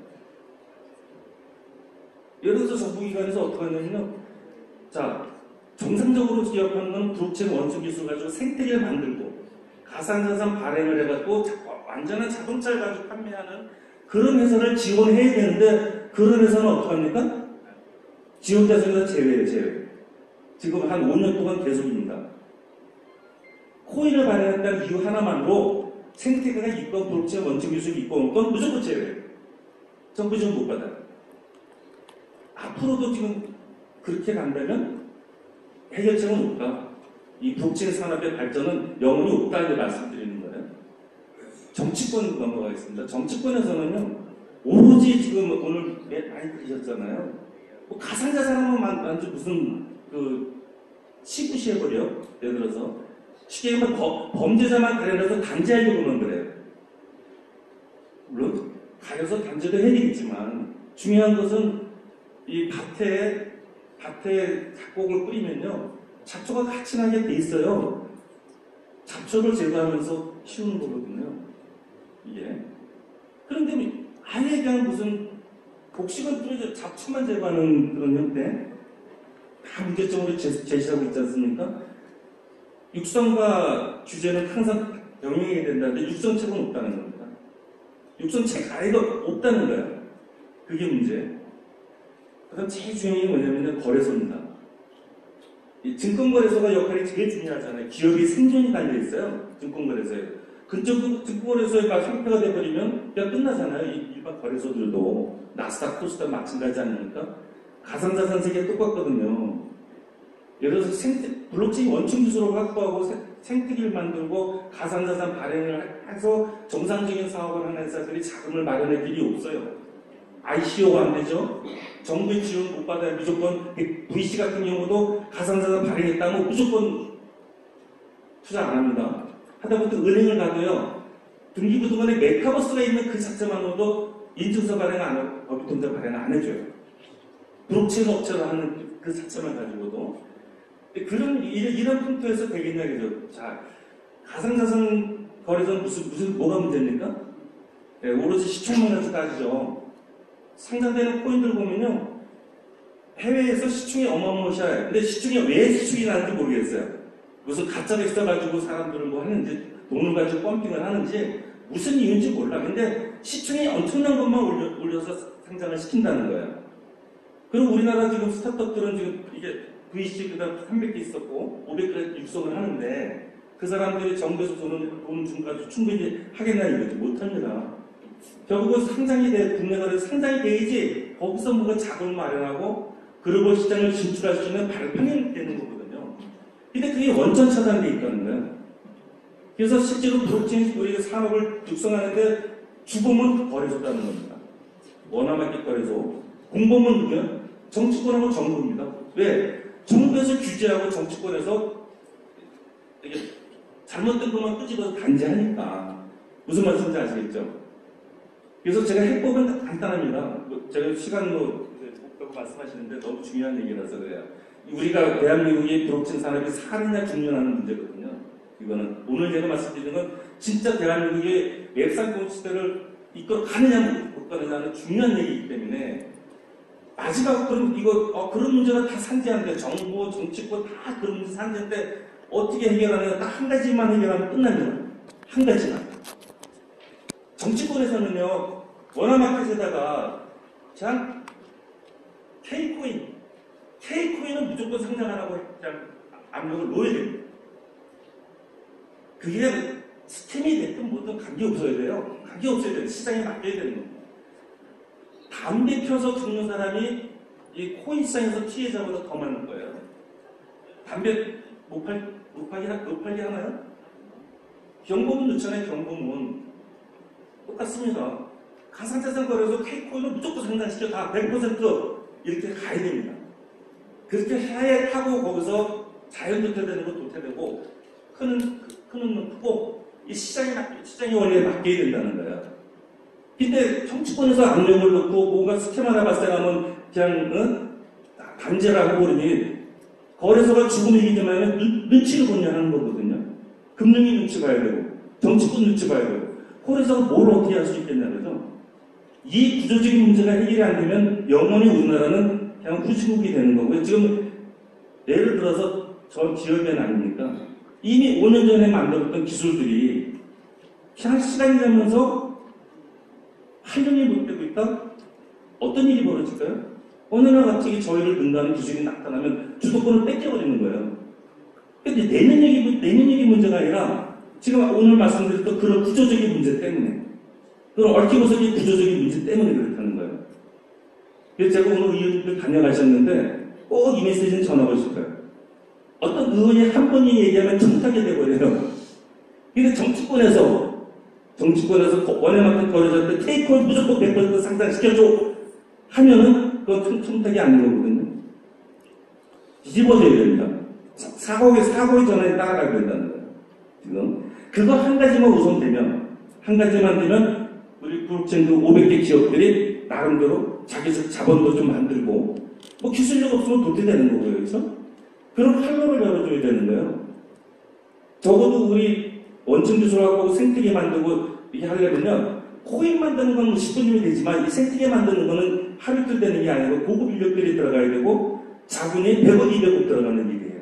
예를 들어서 정부기관에서 어떻게 하냐면요. 자, 정상적으로 기업하는 건 블록체인 원천 기술 가지고 생태계를 만들고 가상자산 발행을 해갖고 완전한 자동차를 가지고 판매하는 그런 회사를 지원해야 되는데 그런 회사는 어떻게 합니까? 지원 대상에서 제외해요, 제외. 지금 한 5년 동안 계속입니다. 코인을 발행했다는 이유 하나만으로 생태계가 있건 블록체인 원천 기술이 있건 그건 무조건 제외해요. 정부 지원 못 받아요. 앞으로도 지금 그렇게 간다면 해결책은 없다. 이 블록체인 산업의 발전은 영원히 없다고 말씀드리는 거예요. 정치권 넘어가겠습니다. 정치권에서는요, 오로지 지금 오늘 많이 들으셨잖아요. 뭐 가상자산만 만지 무슨 시부시해버려. 예를 들어서 쉽게 얘기하면 범죄자만 가려서 단죄하려고만 그래요. 물론 가려서 단죄도 해야 되겠지만 중요한 것은 이 밭에 잡곡을 뿌리면요, 잡초가 같이 나게 돼 있어요. 잡초를 제거하면서 키우는 거거든요. 이게. 그런데 아예 그냥 무슨 복식은 뿌려서 잡초만 제거하는 그런 형태 다 문제점으로 제시하고 있지 않습니까? 육성과 규제는 항상 병행해야 된다는데 육성책은 없다는 겁니다. 육성책 아예가 없다는 거예요. 그게 문제. 그다음 제일 중요한 게 뭐냐면 거래소입니다. 이 증권거래소가 역할이 제일 중요하잖아요. 기업이 생존이 달려있어요. 증권거래소에. 그쪽 증권거래소가 상폐가 돼버리면 그냥 끝나잖아요. 일반 거래소들도. 나스닥, 코스닥 마찬가지 아닙니까? 가상자산 세계 똑같거든요. 예를 들어서 블록체인 원천 기술을 확보하고 생태계를 만들고 가상자산 발행을 해서 정상적인 사업을 하는 회사들이 자금을 마련할 길이 없어요. ICO가 안 되죠. 정부의 지원 못 받아야 무조건 VC 같은 경우도 가상자산 발행했다면 무조건 투자 안 합니다. 하다못해 은행을 가도요. 등기부등본에 메타버스가 있는 그 자체만으로도 인증서 발행 안 하고 법인통장 발행 안 해줘요. 블록체인 업체로 하는 그 자체만 가지고도 이런 풍토에서 되겠냐 그죠. 자, 가상자산 거래소는 뭐가 문제입니까? 네, 오로지 시총만 가지고 따지죠. 상장되는 코인들 보면요, 해외에서 시총이 어마무시해요. 근데 시총이 왜 시총이 나는지 모르겠어요. 무슨 가짜 백서 가지고 사람들을 뭐 하는지, 돈을 가지고 펌핑을 하는지, 무슨 이유인지 몰라. 근데 시총이 엄청난 것만 올려서 상장을 시킨다는 거예요. 그리고 우리나라 지금 스타트업들은 지금 이게 VC 그다음 300개 있었고 500개 육성을 하는데 그 사람들이 정부에서 돈 준 가지고 충분히 하겠나 이거지 못합니다. 결국은 상장이 국내 거래소 상장이 돼야지 거기서 뭔가 자금을 마련하고 글로벌 시장을 진출할 수 있는 발판이 되는 거거든요. 근데 그게 원천 차단돼 있다는 거예요. 그래서 실제로 블록체인 우리가 산업을 육성하는데 주범은 거래소라는 겁니다. 원화마켓 거래소. 공범은 누구야? 정치권하고 정부입니다. 왜? 정부에서 규제하고 정치권에서 이게 잘못된 것만 끄집어서 단죄하니까. 무슨 말씀인지 아시겠죠? 그래서 제가 해법은 간단합니다. 제가 시간 못 빼고 말씀하시는데 너무 중요한 얘기라서 그래요. 우리가 대한민국의 블록체인 산업이 살이냐 중요하는 문제거든요. 이거는 오늘 제가 말씀드리는 건 진짜 대한민국의 웹3 시대를 이끌어 가느냐 못 가느냐는 중요한 얘기이기 때문에 마지막 그런 문제가 다 산재한데 정부, 정치권 다 그런 문제 산재인데 어떻게 해결하느냐 딱 한 가지만 해결하면 끝납니다. 한 가지만. 정치권에서는요, 원화마켓에다가 그냥 K코인은 무조건 상장하라고 그냥 압력을 놓아야 됩니다. 그게 스팀이 됐든 뭐든 관계없어야 돼요. 관계없어야 돼요. 시장에 맡겨야 되는 겁니다. 담배 펴서 죽는 사람이 이 코인 시장에서 피해자보다 더 많은 거예요. 담배 못 팔게 하나요? 경보문 넣잖아요, 경보문. 똑같습니다. 가상자산 거래소 K코인을 무조건 상장시켜 다 100% 이렇게 가야 됩니다. 그렇게 해야 하고 거기서 자연 도태되는 거 도태되고 크는 건 크고 이 시장이 원래 맡겨야 된다는 거예요. 근데 정치권에서 압력을 넣고 뭔가 스캠 하나 발생하면 그냥 단죄라고 그러니 거래소가 죽음을 이기려면 눈치를 보냐 하는 거거든요. 금융이 눈치 봐야 되고 정치권 눈치 봐야 되고 거래소가 뭘 어떻게 할 수 있겠냐 그죠? 이 구조적인 문제가 해결이 안 되면 영원히 우리나라는 그냥 후진국이 되는 거고요. 지금 예를 들어서 저 기업엔 아닙니까? 이미 5년 전에 만들었던 기술들이 그냥 시간이 가면서 활용이 못 되고 있다? 어떤 일이 벌어질까요? 어느 날 갑자기 저희를 넣는다는 기술이 나타나면 주도권을 뺏겨버리는 거예요. 근데 내면적인 문제가 아니라 지금 오늘 말씀드렸던 그런 구조적인 문제 때문에 그런 얽히고서기 구조적인 문제 때문에 그렇다는 거예요. 그래서 제가 오늘 의원님들 다녀가셨는데 꼭 이 메시지는 전하고 싶어요. 어떤 의원이 한 번이 얘기하면 청탁이 돼버려요. 근데 정치권에서 원해만큼 거래될 때 테이크홀 무조건 100% 상장시켜줘 하면은 그건 청탁이 아닌 거거든요. 뒤집어져야 됩니다. 사고의 전환에 따라가야 된다는 거예요. 지금 그거 한 가지만 우선되면 우리 블록체인 그 500개 기업들이 나름대로 자기 자본도 좀 만들고 뭐 기술력 없으면 도태되는 거고요. 그렇죠? 그런 활로를 열어줘야 되는 거예요. 적어도 우리 원천 기술하고 생태계 만들고 이렇게 하려면 코인 만드는 건 10분이면 되지만 이 생태계 만드는 거는 하루 이틀 되는 게 아니고 고급 인력들이 들어가야 되고 자본이 100억, 200억 들어가는 일이에요.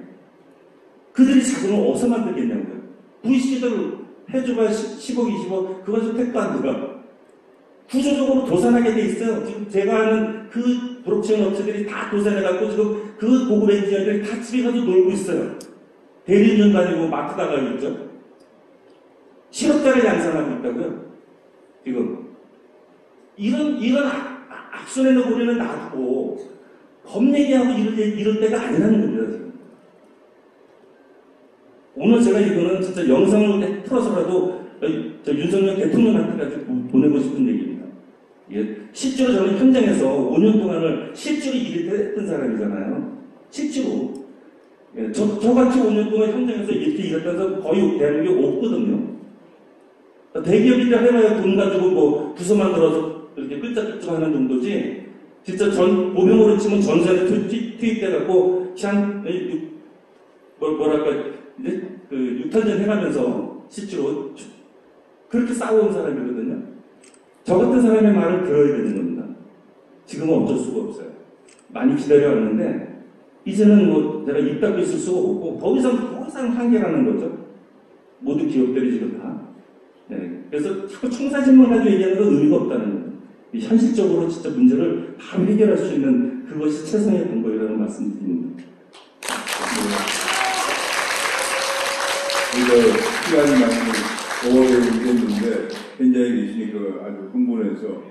그들이 자본을 어디서 만들겠냐고요. VC들 해줘야 10억, 20억 그거 좀 택도 안 들어가. 구조적으로 도산하게 돼 있어요. 지금 제가 아는 그 블록체인 업체들이 다 도산해갖고 지금 그 고급 엔지니어들이 다 집에 가서 놀고 있어요. 대리운전 다니고 마트 나가고 있죠. 실업자를 양산하고 있다고요. 지금 이런 악순환의 고리는 놔두고 법 얘기하고 이럴 때가 아니라는 겁니다. 지금. 오늘 제가 이거는 진짜 영상을 틀어서라도 저 윤석열 대통령한테까지 보내고 싶은 얘기입니다. 예, 실제로 저는 현장에서 5년 동안을 실제로 일을 했던 사람이잖아요. 실제로. 예, 저같이 5년 동안 현장에서 이렇게 일했던 사람 거의 대한민국에 없거든요. 대기업이 해봐야 돈 가지고 뭐 부서 만들어서 이렇게 끌짝끌짝 하는 정도지, 진짜 모명으로 치면 전선에 투입돼갖고, 그냥, 뭐랄까, 이제 그 유탄전 해가면서 실제로 그렇게 싸워온 사람이거든요. 저 같은 사람의 말을 들어야 되는 겁니다. 지금은 어쩔 수가 없어요. 많이 기다려왔는데, 이제는 뭐 내가 입 닫고 있을 수가 없고, 더 이상 한계라는 거죠. 모든 기업들이 지금 다. 네. 그래서 자꾸 청사진만 가지고 얘기하는 건 의미가 없다는 거예요. 현실적으로 진짜 문제를 바로 해결할 수 있는 그것이 최선의 방법이라는 말씀을 드립니다. 시간이 많이 오래 있겠는데 현장에 계시니까 아주 흥분해서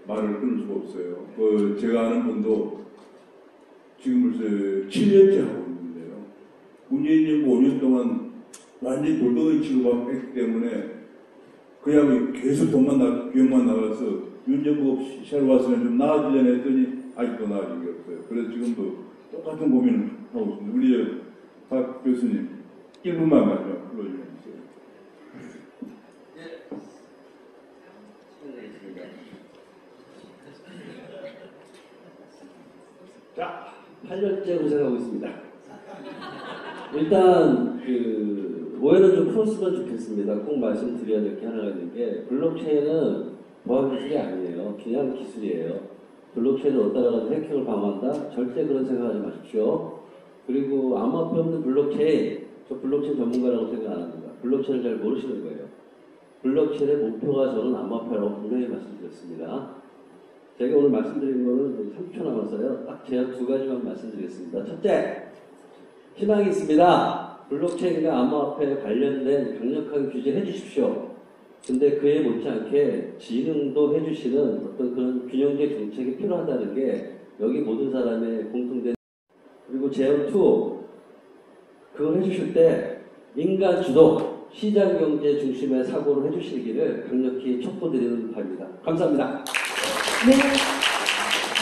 말을 끊을 수가 없어요. 제가 아는 분도 지금 벌써 7년째 하고 있는데요. 문재인 정부 5년 동안 완전히 돌덩이 취급했기 때문에 그냥 계속 비용만 나가서 윤 정부가 새로 왔으면 좀 나아지려나 했더니 아직도 나아진 게 없어요. 그래서 지금도 똑같은 고민을 하고 있습니다. 우리 박 교수님 1분만 마지막 불러주세요. 자, 8년째 고생하고 있습니다. 일단 오해는 좀 풀었으면 좋겠습니다. 꼭 말씀드려야 될 게 하나가 있는 게, 블록체인은 보안 기술이 아니에요. 그냥 기술이에요. 블록체인을 어디다 가서 해킹을 방어한다? 절대 그런 생각하지 마십시오. 그리고 암호화폐 없는 블록체인, 저 블록체인 전문가라고 생각 안 합니다. 블록체인을 잘 모르시는 거예요. 블록체인의 목표가 저는 암호화폐라고 분명히 말씀드렸습니다. 제가 오늘 말씀드린 거는 3초 남았어요. 딱 제가 2가지만 말씀드리겠습니다. 첫째, 희망이 있습니다. 블록체인과 암호화폐에 관련된 강력한 규제해 주십시오. 근데 그에 못지않게 진흥도 해주시는 어떤 그런 균형적 정책이 필요하다는 게 여기 모든 사람의 공통된. 그리고 제어 2, 그걸 해주실 때 민간 주도 시장 경제 중심의 사고를 해주시기를 강력히 촉구드리는 바입니다. 감사합니다. 네.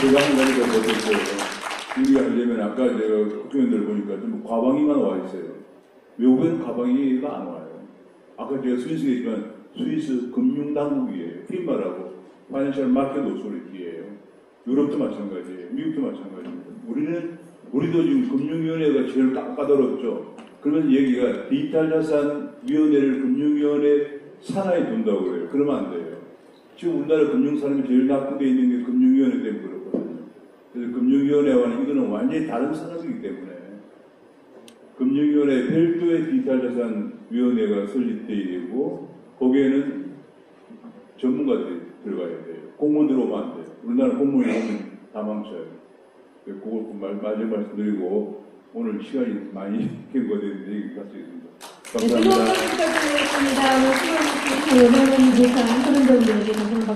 제가 한 가지 더 드릴게요. 이게 하려면 아까 제가 국회의원들 보니까 좀 가방이만 와 있어요. 외국에는 가방이가 안 와요. 아까 제가 스위스 얘기했지만 스위스 금융당국이에요. 핀마라고 파이낸셜 마켓 오소리티예요. 유럽도 마찬가지예요. 미국도 마찬가지입니다. 우리는 우리도 지금 금융위원회가 제일 까다롭죠. 그러면 얘기가 디지털자산위원회를 금융위원회 산하에 둔다고 그래요. 그러면 안 돼요. 지금 우리나라 금융산업이 제일 나쁘게 있는 게 금융위원회 때문에 그렇거든요. 그래서 금융위원회와는 이거는 완전히 다른 산업이기 때문에 금융위원회 별도의 디지털자산위원회가 설립되어야 되고 거기에는 전문가들이 들어가야 돼요. 공무원 들어오면 안 돼요. 우리나라 공무원이 오면 다 망쳐요. 그걸 마지막 말씀드리고 오늘 시간이 많이 경과되는데 얘기 마치겠습니다. 네, 뜨거운 박수 부탁드리겠습니다. 오늘 수고하셨습니다. 여러분, 대상 서른정님에게 감사합니다.